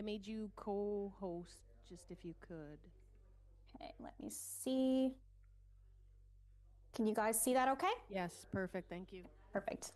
I made you co-host just if you could. Okay, let me see. Can you guys see that okay? Yes, perfect. Thank you. Perfect.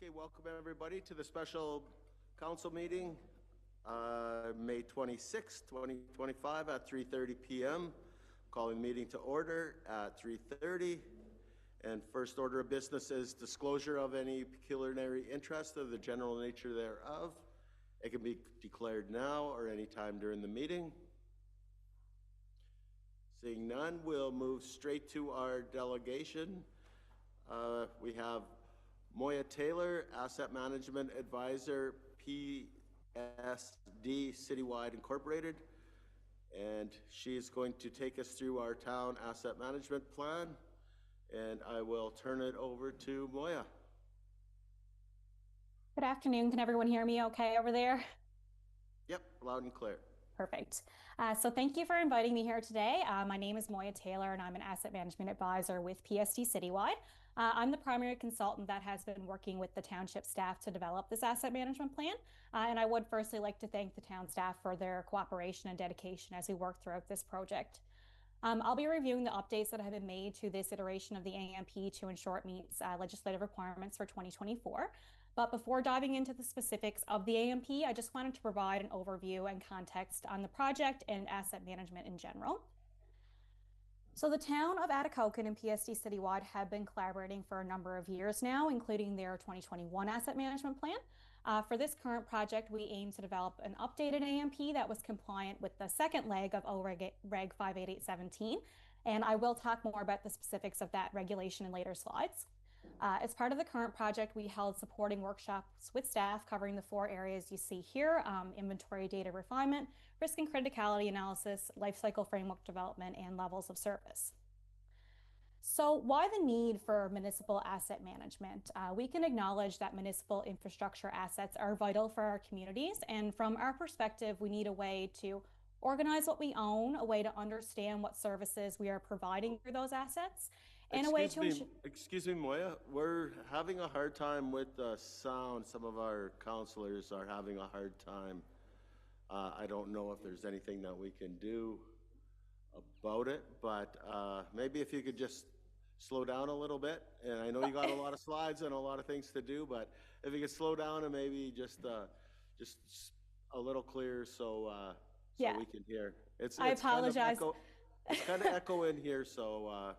Okay, welcome everybody to the special council meeting, May 26, 2025 at 3:30 p.m. Calling the meeting to order at 3:30. And first order of business is disclosure of any pecuniary interest of the general nature thereof. It can be declared now or any time during the meeting. Seeing none, we'll move straight to our delegation. We have Moya Taylor, Asset Management Advisor, PSD Citywide Incorporated, and she is going to take us through our town asset management plan, and I will turn it over to Moya. Good afternoon. Can everyone hear me okay over there? Yep, loud and clear. Perfect. So thank you for inviting me here today. My name is Moya Taylor, and I'm an asset management advisor with PSD Citywide. I'm the primary consultant that has been working with the township staff to develop this asset management plan. And I would firstly like to thank the town staff for their cooperation and dedication as we work throughout this project. I'll be reviewing the updates that have been made to this iteration of the AMP to ensure it meets legislative requirements for 2024. But before diving into the specifics of the AMP, I just wanted to provide an overview and context on the project and asset management in general. So the town of Atikokan and PSD Citywide have been collaborating for a number of years now, including their 2021 asset management plan. For this current project, we aim to develop an updated AMP that was compliant with the second leg of OREG Reg 58817, and I will talk more about the specifics of that regulation in later slides. As part of the current project, we held supporting workshops with staff covering the four areas you see here: inventory data refinement, risk and criticality analysis, life cycle framework development, and levels of service. So why the need for municipal asset management? We can acknowledge that municipal infrastructure assets are vital for our communities. And from our perspective, we need a way to organize what we own, a way to understand what services we are providing through those assets, and a way to ensure. Excuse me, Moya. We're having a hard time with the sound. Some of our counselors are having a hard time. I don't know if there's anything that we can do about it, but maybe if you could just slow down a little bit. And I know you got a lot of slides and a lot of things to do, but if you could slow down and maybe just a little clearer so Yeah, we can hear. I It's kind of apologize. echo. It's kind of echo in here, so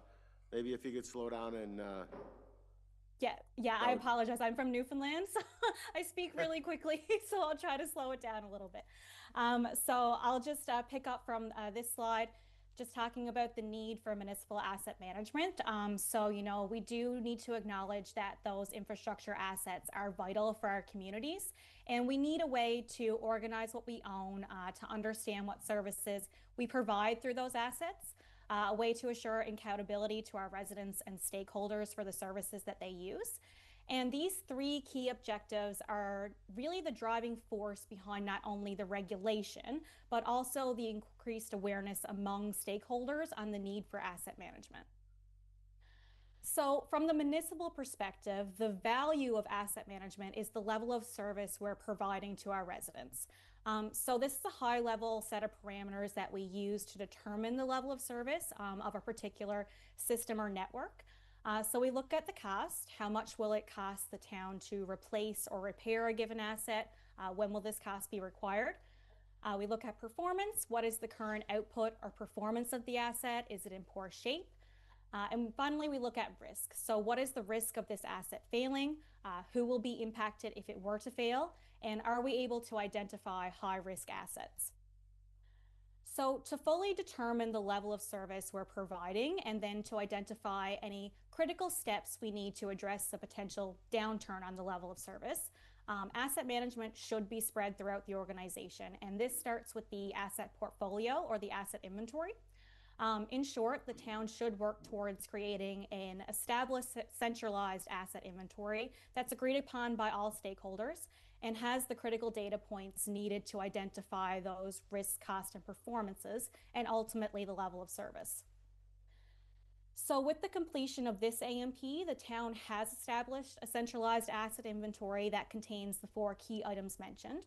maybe if you could slow down and Yeah, that I would. apologize. I'm from Newfoundland, so I speak really quickly, so I'll try to slow it down a little bit. So I'll just pick up from this slide, just talking about the need for municipal asset management. We do need to acknowledge that those infrastructure assets are vital for our communities, and we need a way to organize what we own, to understand what services we provide through those assets, a way to assure accountability to our residents and stakeholders for the services that they use. And these three key objectives are really the driving force behind not only the regulation, but also the increased awareness among stakeholders on the need for asset management. So, from the municipal perspective, the value of asset management is the level of service we're providing to our residents. So, this is a high level set of parameters that we use to determine the level of service of a particular system or network. So, we look at the cost. How much will it cost the town to replace or repair a given asset? When will this cost be required? We look at performance. What is the current output or performance of the asset? Is it in poor shape? And finally, we look at risk. So what is the risk of this asset failing? Who will be impacted if it were to fail? And are we able to identify high-risk assets? So to fully determine the level of service we're providing and then to identify any critical steps we need to address the potential downturn on the level of service, asset management should be spread throughout the organization. And this starts with the asset portfolio or the asset inventory. In short, the town should work towards creating an established centralized asset inventory that's agreed upon by all stakeholders and has the critical data points needed to identify those risks, costs, and performances, and ultimately the level of service. So with the completion of this AMP, the town has established a centralized asset inventory that contains the 4 key items mentioned.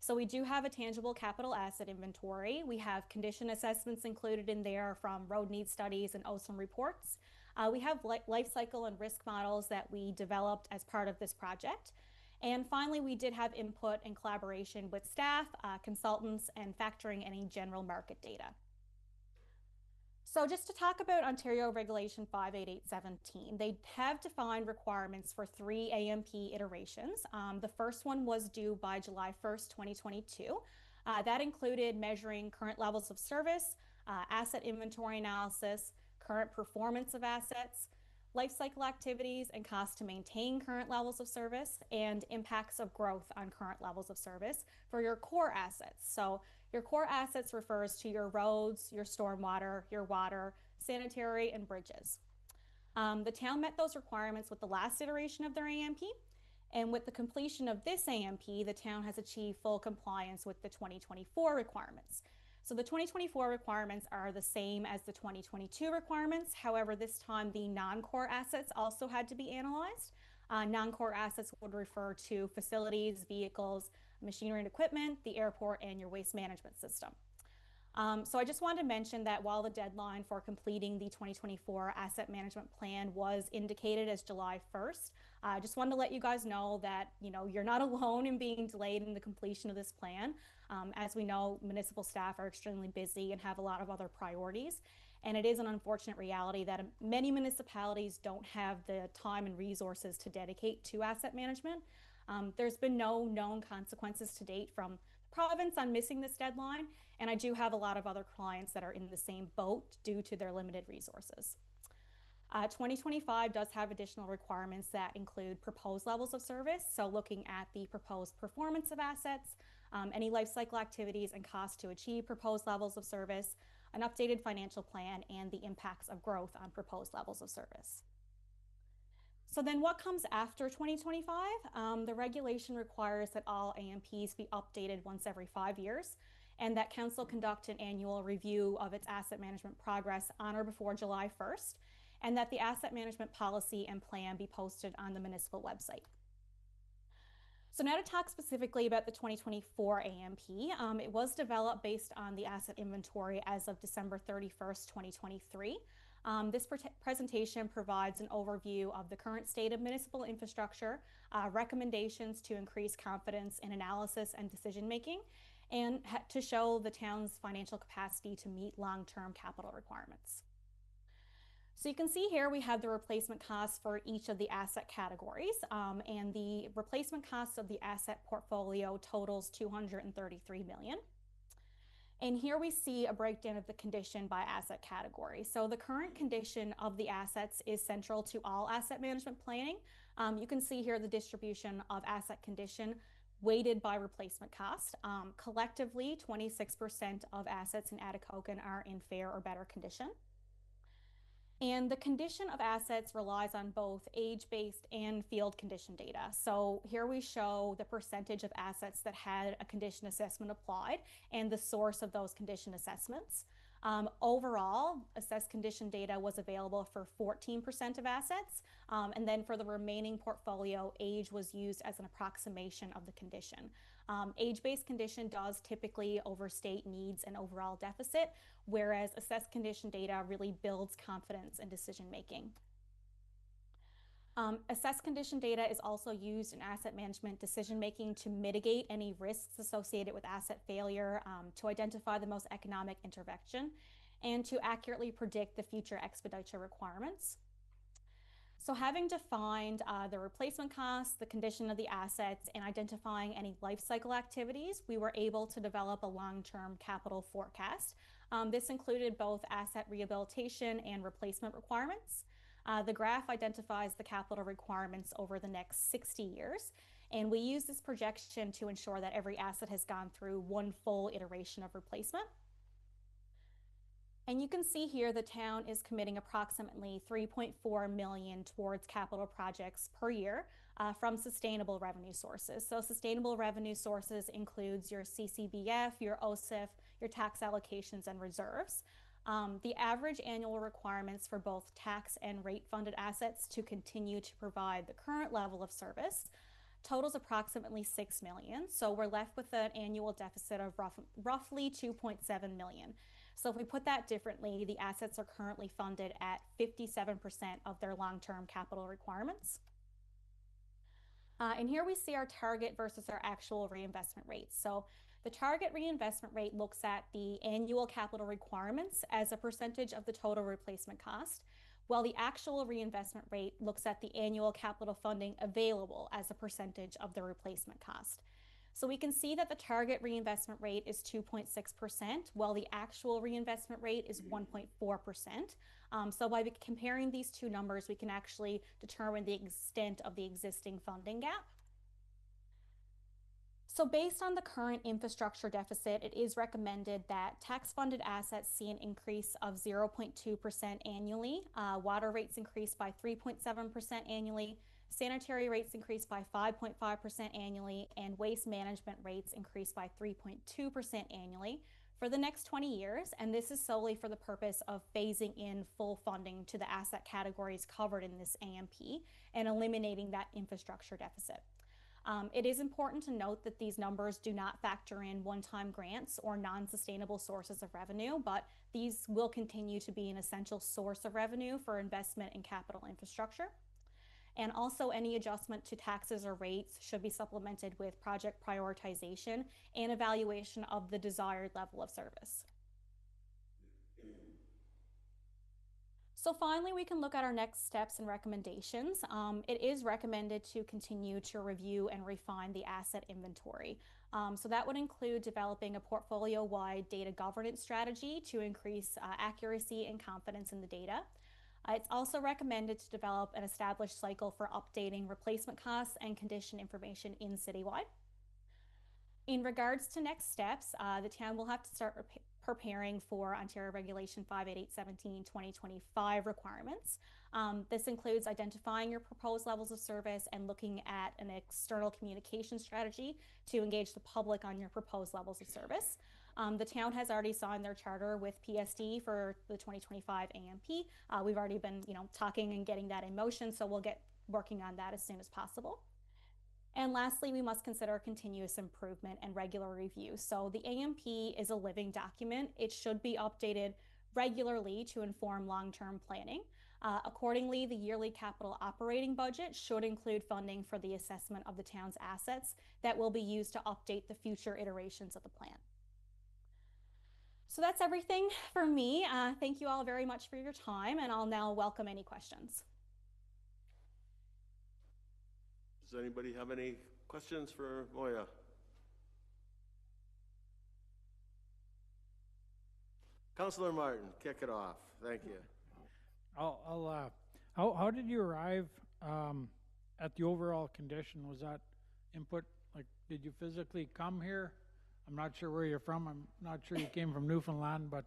So we do have a tangible capital asset inventory. We have condition assessments included in there from road need studies and OSIM reports. We have life cycle and risk models that we developed as part of this project. And finally, we did have input and collaboration with staff, consultants, and factoring any general market data. So just to talk about Ontario Regulation 58817, they have defined requirements for 3 AMP iterations. The first one was due by July 1st, 2022. That included measuring current levels of service, asset inventory analysis, current performance of assets, life cycle activities and costs to maintain current levels of service, and impacts of growth on current levels of service for your core assets. So your core assets refers to your roads, your stormwater, your water, sanitary, and bridges. The town met those requirements with the last iteration of their AMP, and with the completion of this AMP, the town has achieved full compliance with the 2024 requirements. So the 2024 requirements are the same as the 2022 requirements. However, this time the non-core assets also had to be analyzed. Non-core assets would refer to facilities, vehicles, machinery and equipment, the airport, and your waste management system. So I just wanted to mention that while the deadline for completing the 2024 asset management plan was indicated as July 1st, I just wanted to let you guys know that you're not alone in being delayed in the completion of this plan. As we know, municipal staff are extremely busy and have a lot of other priorities. And it is an unfortunate reality that many municipalities don't have the time and resources to dedicate to asset management. There's been no known consequences to date from the province on missing this deadline, and I do have a lot of other clients that are in the same boat due to their limited resources. 2025 does have additional requirements that include proposed levels of service, so looking at the proposed performance of assets, any life cycle activities and costs to achieve proposed levels of service, an updated financial plan, and the impacts of growth on proposed levels of service. So then what comes after 2025? The regulation requires that all AMPs be updated once every 5 years and that council conduct an annual review of its asset management progress on or before July 1st, and that the asset management policy and plan be posted on the municipal website. So now to talk specifically about the 2024 AMP, it was developed based on the asset inventory as of December 31st, 2023. This presentation provides an overview of the current state of municipal infrastructure, recommendations to increase confidence in analysis and decision making, and to show the town's financial capacity to meet long-term capital requirements. So you can see here we have the replacement costs for each of the asset categories, and the replacement costs of the asset portfolio totals $233 million. And here we see a breakdown of the condition by asset category. So the current condition of the assets is central to all asset management planning. You can see here the distribution of asset condition weighted by replacement cost. Collectively, 26% of assets in Atikokan are in fair or better condition. And the condition of assets relies on both age-based and field condition data. So here we show the percentage of assets that had a condition assessment applied and the source of those condition assessments. Overall, assessed condition data was available for 14% of assets, and then for the remaining portfolio, age was used as an approximation of the condition. Age-based condition does typically overstate needs and overall deficit, whereas assessed condition data really builds confidence in decision making. Assessed condition data is also used in asset management decision making to mitigate any risks associated with asset failure, to identify the most economic intervention, and to accurately predict the future expenditure requirements. So having defined the replacement costs, the condition of the assets, and identifying any life cycle activities, we were able to develop a long-term capital forecast. This included both asset rehabilitation and replacement requirements. The graph identifies the capital requirements over the next 60 years, and we use this projection to ensure that every asset has gone through one full iteration of replacement. And you can see here the town is committing approximately $3.4 million towards capital projects per year from sustainable revenue sources. So sustainable revenue sources includes your CCBF, your OSIF, your tax allocations, and reserves. The average annual requirements for both tax and rate-funded assets to continue to provide the current level of service totals approximately $6 million. So we're left with an annual deficit of roughly $2.7 million. So if we put that differently, the assets are currently funded at 57% of their long-term capital requirements. And here we see our target versus our actual reinvestment rates. So the target reinvestment rate looks at the annual capital requirements as a percentage of the total replacement cost, while the actual reinvestment rate looks at the annual capital funding available as a percentage of the replacement cost. So we can see that the target reinvestment rate is 2.6%, while the actual reinvestment rate is 1.4%. So by comparing these two numbers, we can actually determine the extent of the existing funding gap. So based on the current infrastructure deficit, it is recommended that tax-funded assets see an increase of 0.2% annually, water rates increase by 3.7% annually, sanitary rates increase by 5.5% annually, and waste management rates increase by 3.2% annually for the next 20 years, and this is solely for the purpose of phasing in full funding to the asset categories covered in this AMP and eliminating that infrastructure deficit. It is important to note that these numbers do not factor in one-time grants or non-sustainable sources of revenue, but these will continue to be an essential source of revenue for investment in capital infrastructure. And also any adjustment to taxes or rates should be supplemented with project prioritization and evaluation of the desired level of service. So finally, we can look at our next steps and recommendations. It is recommended to continue to review and refine the asset inventory. So that would include developing a portfolio-wide data governance strategy to increase accuracy and confidence in the data. It's also recommended to develop an established cycle for updating replacement costs and condition information in Citywide. In regards to next steps, the town will have to start preparing for Ontario Regulation 58817/2025 requirements. This includes identifying your proposed levels of service and looking at an external communication strategy to engage the public on your proposed levels of service. The town has already signed their charter with PSD for the 2025 AMP. We've already been, talking and getting that in motion, so we'll get working on that as soon as possible. And lastly, we must consider continuous improvement and regular review. So the AMP is a living document. It should be updated regularly to inform long-term planning. Accordingly, the yearly capital operating budget should include funding for the assessment of the town's assets that will be used to update the future iterations of the plan. So that's everything for me. Thank you all very much for your time, and I'll now welcome any questions. Does anybody have any questions for Moya? Councillor Martin, kick it off. Thank you. How did you arrive at the overall condition? Was that input, like, did you physically come here? I'm not sure where you're from. I'm not sure you came from Newfoundland, but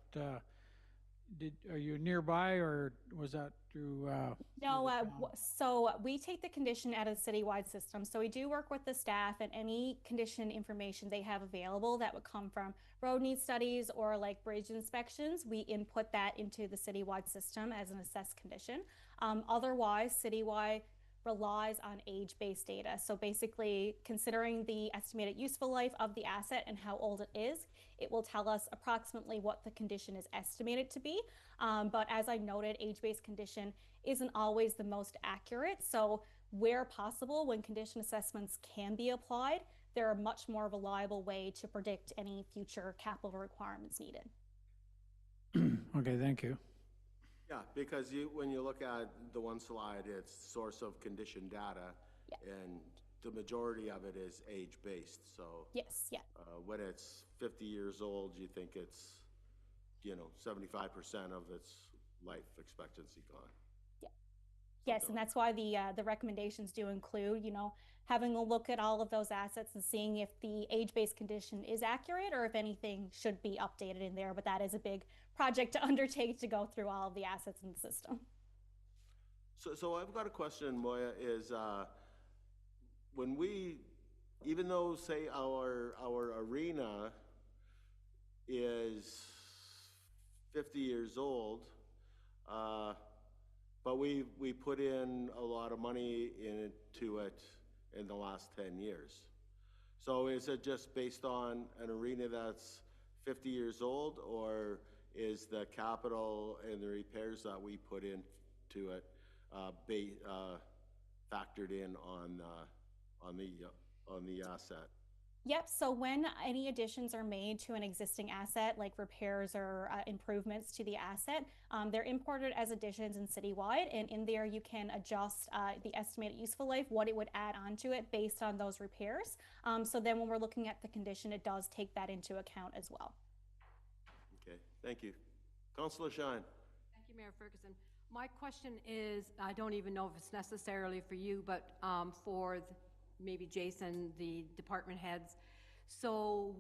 are you nearby, or was that through, No, through the town? so we take the condition out of the citywide system. So we do work with the staff, and any condition information they have available that would come from road need studies or like bridge inspections, we input that into the citywide system as an assessed condition. Otherwise, citywide relies on age-based data. So basically, considering the estimated useful life of the asset and how old it is, it will tell us approximately what the condition is estimated to be. But as I noted, age-based condition isn't always the most accurate. So where possible, when condition assessments can be applied, they're a much more reliable way to predict any future capital requirements needed. Okay, thank you. Yeah, because when you look at the one slide, it's source of condition data, Yeah. and the majority of it is age-based, so. Yes, yeah. When it's 50 years old, you think it's, 75% of its life expectancy gone. Yes, Something and that's why the recommendations do include, having a look at all of those assets and seeing if the age-based condition is accurate or if anything should be updated in there. But that is a big project to undertake to go through all of the assets in the system. So I've got a question, Moya, is when even though, say, our arena is 50 years old, but we put in a lot of money into it in the last 10 years. So is it just based on an arena that's 50 years old, or is the capital and the repairs that we put into it factored in on the asset? Yep. So when any additions are made to an existing asset, like repairs or improvements to the asset, they're imported as additions in Citywide, and in there you can adjust the estimated useful life, what it would add onto it based on those repairs. So then when we're looking at the condition, it does take that into account as well. Okay, thank you. Councillor Shine. Thank you, Mayor Ferguson. My question is, I don't even know if it's necessarily for you, but for maybe Jason, the department heads. So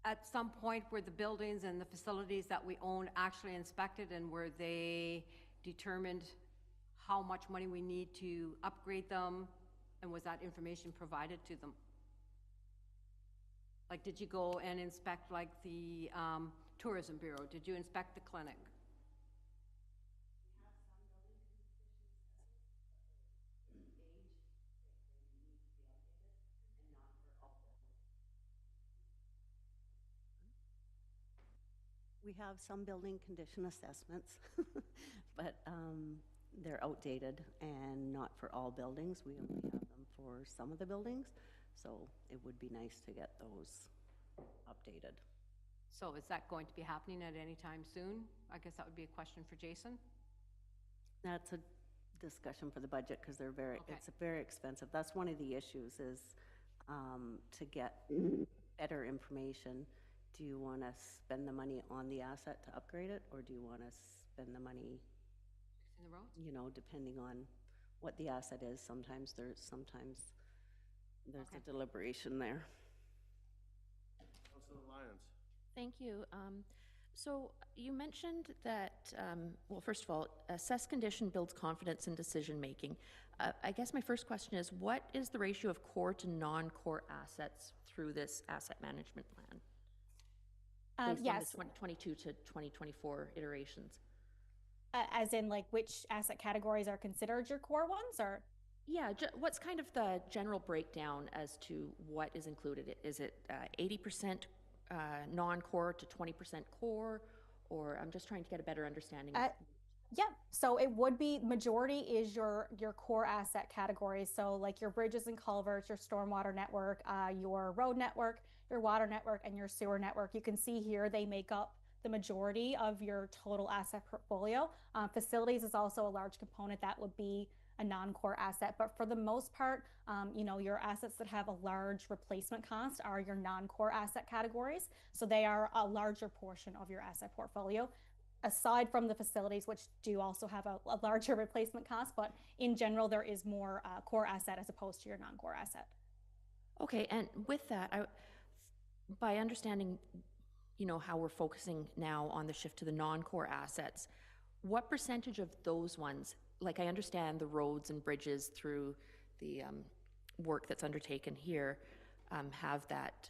at some point, were the buildings and the facilities that we own actually inspected, and were they determined how much money we need to upgrade them, and was that information provided to them? Like, did you go and inspect like the tourism bureau? Did you inspect the clinic? We have some building condition assessments, but they're outdated and not for all buildings. We only have them for some of the buildings, so it would be nice to get those updated. So is that going to be happening at any time soon? I guess that would be a question for Jason. That's a discussion for the budget because they're it's very expensive. That's one of the issues is to get better information. Do you want to spend the money on the asset to upgrade it, or do you want to spend the money fixing the roads? Depending on what the asset is? Sometimes there's a deliberation there. Councillor Lyons. Thank you. So you mentioned that, well, first of all, assess condition builds confidence in decision-making. I guess my first question is, what is the ratio of core to non-core assets through this asset management plan? Based on the 2022 to 2024 iterations. As in, like, which asset categories are considered your core ones, or? Yeah, what's kind of the general breakdown as to what is included? Is it 80% non-core to 20% core, or I'm just trying to get a better understanding. Yeah, so it would be, majority is your core asset categories. So like your bridges and culverts, your stormwater network, your road network, your water network, and your sewer network. You can see here they make up the majority of your total asset portfolio. Facilities is also a large component. That would be a non-core asset, but for the most part, your assets that have a large replacement cost are your non-core asset categories. So they are a larger portion of your asset portfolio, aside from the facilities, which do also have a larger replacement cost. But in general, there is more core asset as opposed to your non-core asset. Okay, and with that, by understanding, how we're focusing now on the shift to the non-core assets, what percentage of those ones, like I understand the roads and bridges through the work that's undertaken here have that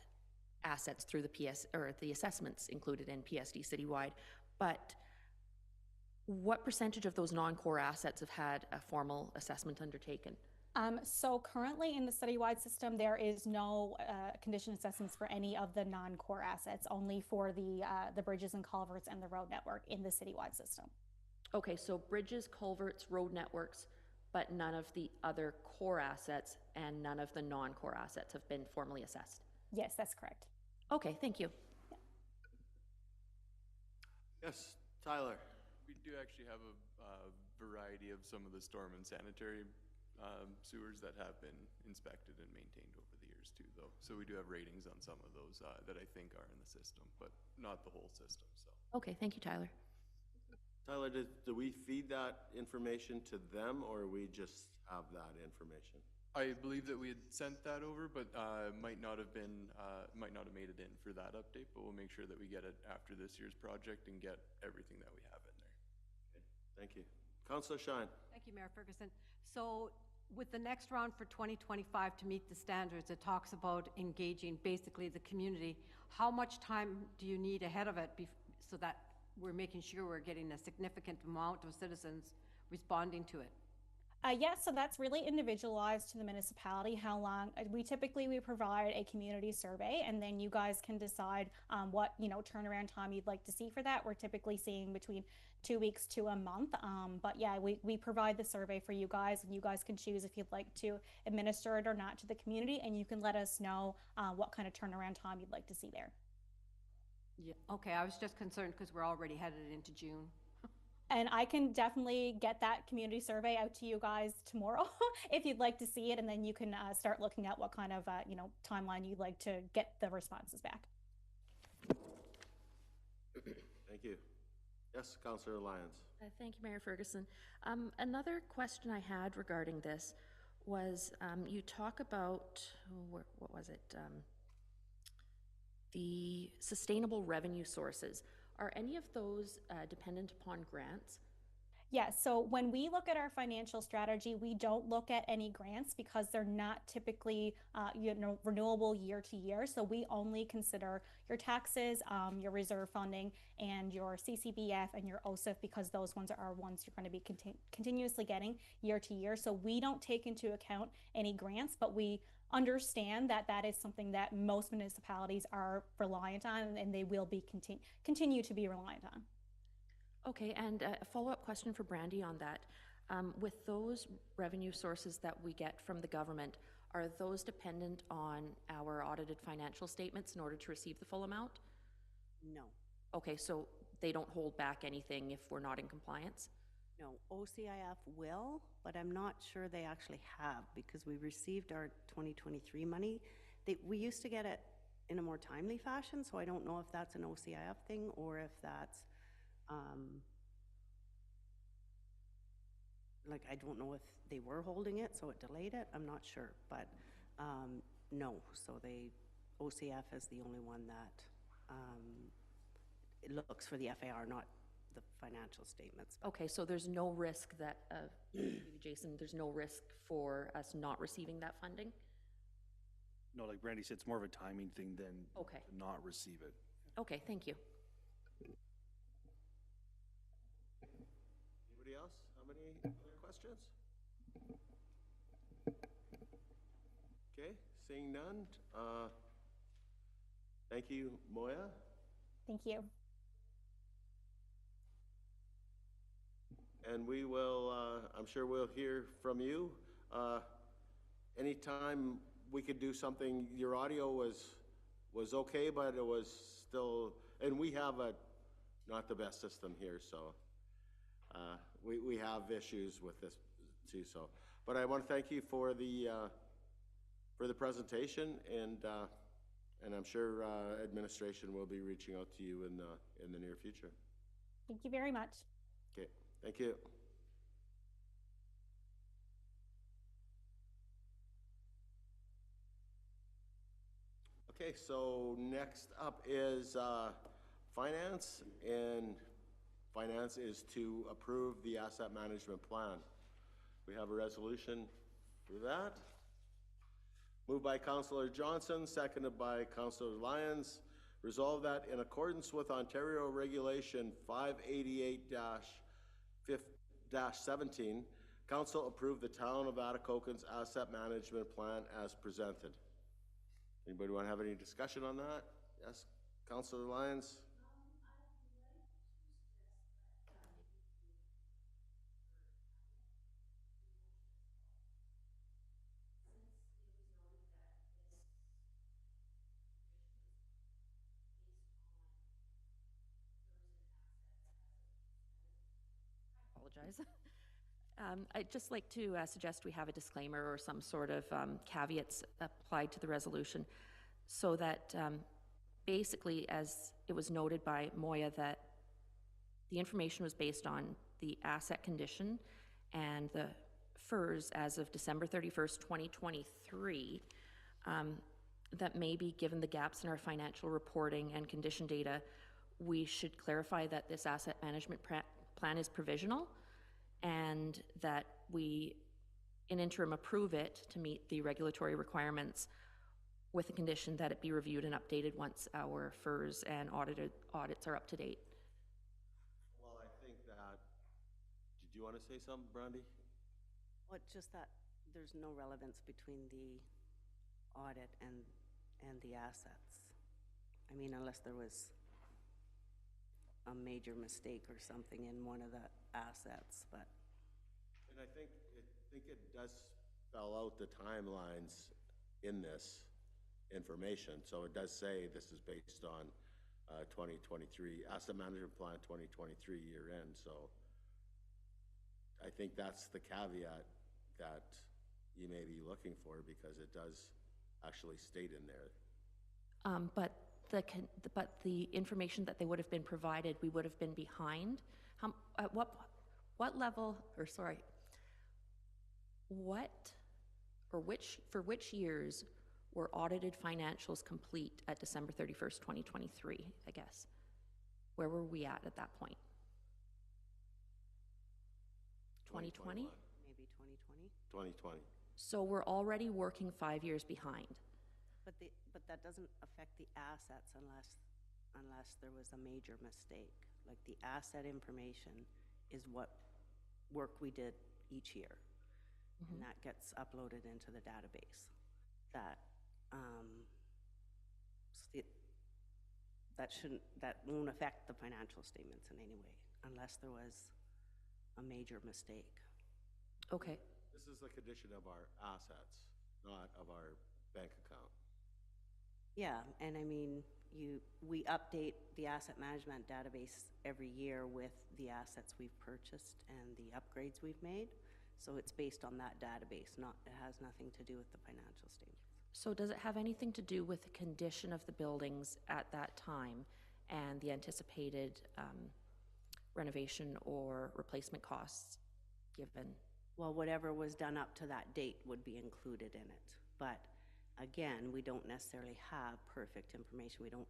assets through the PS or the assessments included in PSD Citywide, but what percentage of those non-core assets have had a formal assessment undertaken? So currently in the citywide system, there is no condition assessments for any of the non-core assets, only for the bridges and culverts and the road network in the citywide system. Okay, so bridges, culverts, road networks, but none of the other core assets and none of the non-core assets have been formally assessed. Yes, that's correct. Okay, thank you. Yes, Tyler. We do actually have a variety of some of the storm and sanitary sewers that have been inspected and maintained over the years too, though. So we do have ratings on some of those that I think are in the system, but not the whole system, so. Okay, thank you, Tyler. Tyler, do we feed that information to them, or we just have that information? I believe that we had sent that over, but might not have made it in for that update, but we'll make sure that we get it after this year's project and get everything that we have in there. Okay, thank you. Councillor Shine. Thank you, Mayor Ferguson. So with the next round for 2025 to meet the standards, it talks about engaging basically the community. How much time do you need ahead of it so that we're making sure we're getting a significant amount of citizens responding to it? Yeah, so that's really individualized to the municipality. How long we provide a community survey, and then you guys can decide what turnaround time you'd like to see for that. We're typically seeing between 2 weeks to a month, but yeah, we provide the survey for you guys, and you guys can choose if you'd like to administer it or not to the community, and you can let us know what kind of turnaround time you'd like to see there. Yeah. Okay, I was just concerned because we're already headed into June. And I can definitely get that community survey out to you guys tomorrow if you'd like to see it, and then you can start looking at what kind of timeline you'd like to get the responses back. Thank you. Yes, Councillor Lyons. Thank you, Mayor Ferguson. Another question I had regarding this was you talk about, what was it? The sustainable revenue sources. Are any of those dependent upon grants? Yeah, so when we look at our financial strategy, we don't look at any grants because they're not typically renewable year to year. So we only consider your taxes, your reserve funding, and your CCBF and your OSIF, because those ones are ones you're going to be continuously getting year to year. So we don't take into account any grants, but we understand that that is something that most municipalities are reliant on, and they will be continue to be reliant on. Okay, and a follow-up question for Brandy on that. With those revenue sources that we get from the government, are those dependent on our audited financial statements in order to receive the full amount? No. Okay, so they don't hold back anything if we're not in compliance? No, OCIF will, but I'm not sure they actually have, because we received our 2023 money. We used to get it in a more timely fashion, so I don't know if that's an OCIF thing or if that's, like, I don't know if they were holding it, so it delayed it. I'm not sure, but no. So OCF is the only one that it looks for the FAR, not the financial statements. Okay, so there's no risk that, Jason, there's no risk for us not receiving that funding? No, like Brandy said, it's more of a timing thing than okay. to not receive it. Okay, thank you. Anybody else have any other questions? Okay, seeing none. Thank you, Moya. Thank you. And we will, I'm sure we'll hear from you. Anytime we could do something, your audio was okay, but it was still, and we have not the best system here, so we have issues with this too. So, but I want to thank you for the presentation, and I'm sure administration will be reaching out to you in the near future. Thank you very much. Okay, thank you. Okay, so next up is finance, and Finance is to approve the asset management plan. We have a resolution for that. Moved by Councillor Johnson, seconded by Councillor Lyons. Resolve that in accordance with Ontario Regulation 588-17, Council approve the Town of Atikokan's asset management plan as presented. Anybody want to have any discussion on that? Yes, Councillor Lyons? Apologize. I'd just like to suggest we have a disclaimer or some sort of caveats applied to the resolution so that basically, as it was noted by Moya, that the information was based on the asset condition and the FERS as of December 31st, 2023, that maybe given the gaps in our financial reporting and condition data, we should clarify that this asset management plan is provisional and that we, in interim, approve it to meet the regulatory requirements with the condition that it be reviewed and updated once our FERS and audits are up to date. Well, I think that, did you want to say something, Brandy? Well, it's just that there's no relevance between the audit and the assets. I mean, unless there was a major mistake or something in one of the assets, but. And I think it does spell out the timelines in this information. So it does say this is based on 2023 asset management plan 2023 year end. So I think that's the caveat that you may be looking for, because it does actually state in there. But the information that they would have been provided, we would have been behind. At what level, or sorry, for which years were audited financials complete at December 31st, 2023, I guess? Where were we at that point? 2020? Maybe 2020. 2020. So we're already working 5 years behind. But that doesn't affect the assets unless there was a major mistake. Like, the asset information is what work we did each year, and that gets uploaded into the database. That that won't affect the financial statements in any way unless there was a major mistake. Okay. This is the condition of our assets, not of our bank account. Yeah, and I mean, we update the asset management database every year with the assets we've purchased and the upgrades we've made. So it's based on that database, it has nothing to do with the financial statements. So does it have anything to do with the condition of the buildings at that time and the anticipated renovation or replacement costs given? Well, whatever was done up to that date would be included in it. But again, we don't necessarily have perfect information. We don't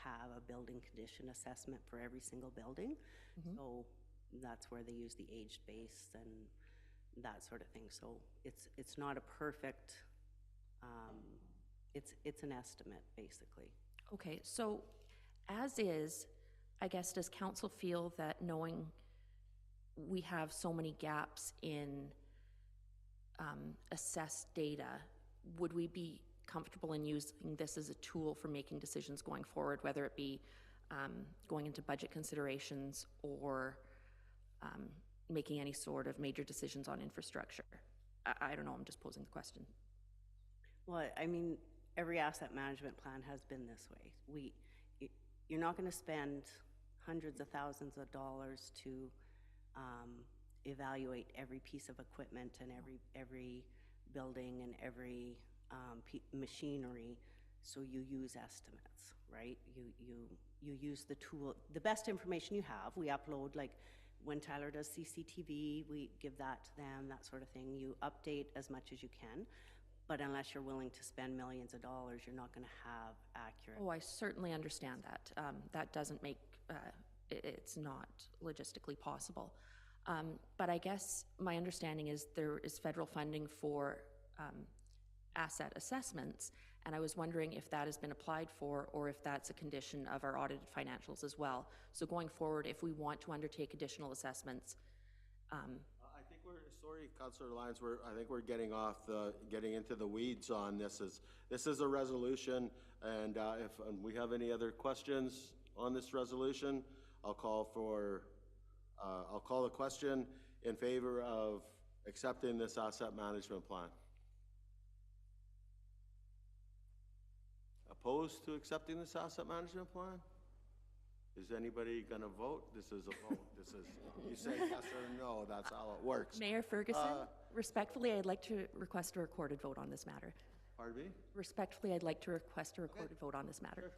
have a building condition assessment for every single building. So that's where they use the aged base and that sort of thing. So it's not a perfect, it's an estimate, basically. Okay, so as is, I guess, does council feel that knowing we have so many gaps in assessed data, would we be comfortable in using this as a tool for making decisions going forward, whether it be going into budget considerations or making any sort of major decisions on infrastructure? I don't know, I'm just posing the question. Well, I mean, every asset management plan has been this way. You're not going to spend hundreds of thousands of dollars to evaluate every piece of equipment and every building and every machinery, so you use estimates, right? You use the tool, the best information you have. We upload, like when Tyler does CCTV, we give that to them, that sort of thing. You update as much as you can, but unless you're willing to spend millions of dollars, you're not going to have accurate. Oh, I certainly understand that. That doesn't make it's not logistically possible. But I guess my understanding is there is federal funding for asset assessments, and I was wondering if that has been applied for or if that's a condition of our audited financials as well. So going forward, if we want to undertake additional assessments, I think sorry, Councillor Lyons, I think we're getting into the weeds on this. This is a resolution, and if we have any other questions on this resolution, I'll call the question in favor of accepting this asset management plan. Opposed to accepting this asset management plan? Is anybody going to vote? This is a vote. You say yes or no, that's how it works. Mayor Ferguson, respectfully, I'd like to request a recorded vote on this matter. Pardon me? Respectfully, I'd like to request a recorded vote on this matter.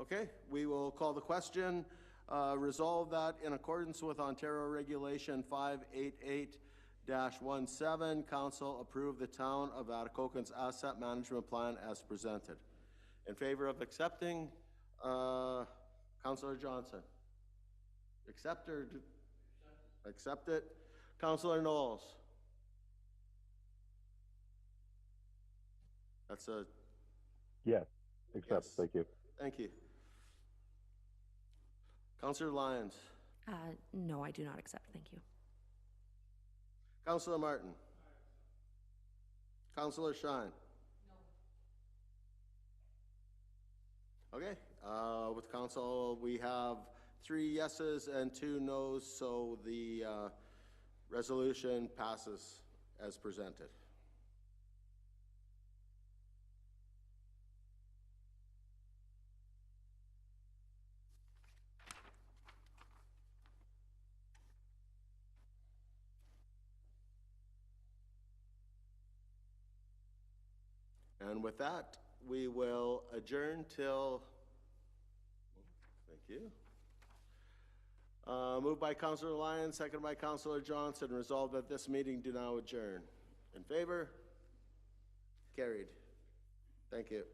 Okay, we will call the question. Resolve that in accordance with Ontario Regulation 588-17, Council approve the Town of Atikokan's Asset Management Plan as presented. In favor of accepting, Councillor Johnson. Accept or accept it? Councillor Knowles. That's a yes. Accept. Yes. Thank you. Thank you. Councillor Lyons. No, I do not accept. Thank you. Councillor Martin. Councillor Shine. No. Okay. With council, we have 3 yeses and 2 noes, so the resolution passes as presented. And with that, we will adjourn till, thank you. Moved by Councillor Lyons, seconded by Councillor Johnson. Resolved that this meeting do now adjourn. In favor? Carried. Thank you.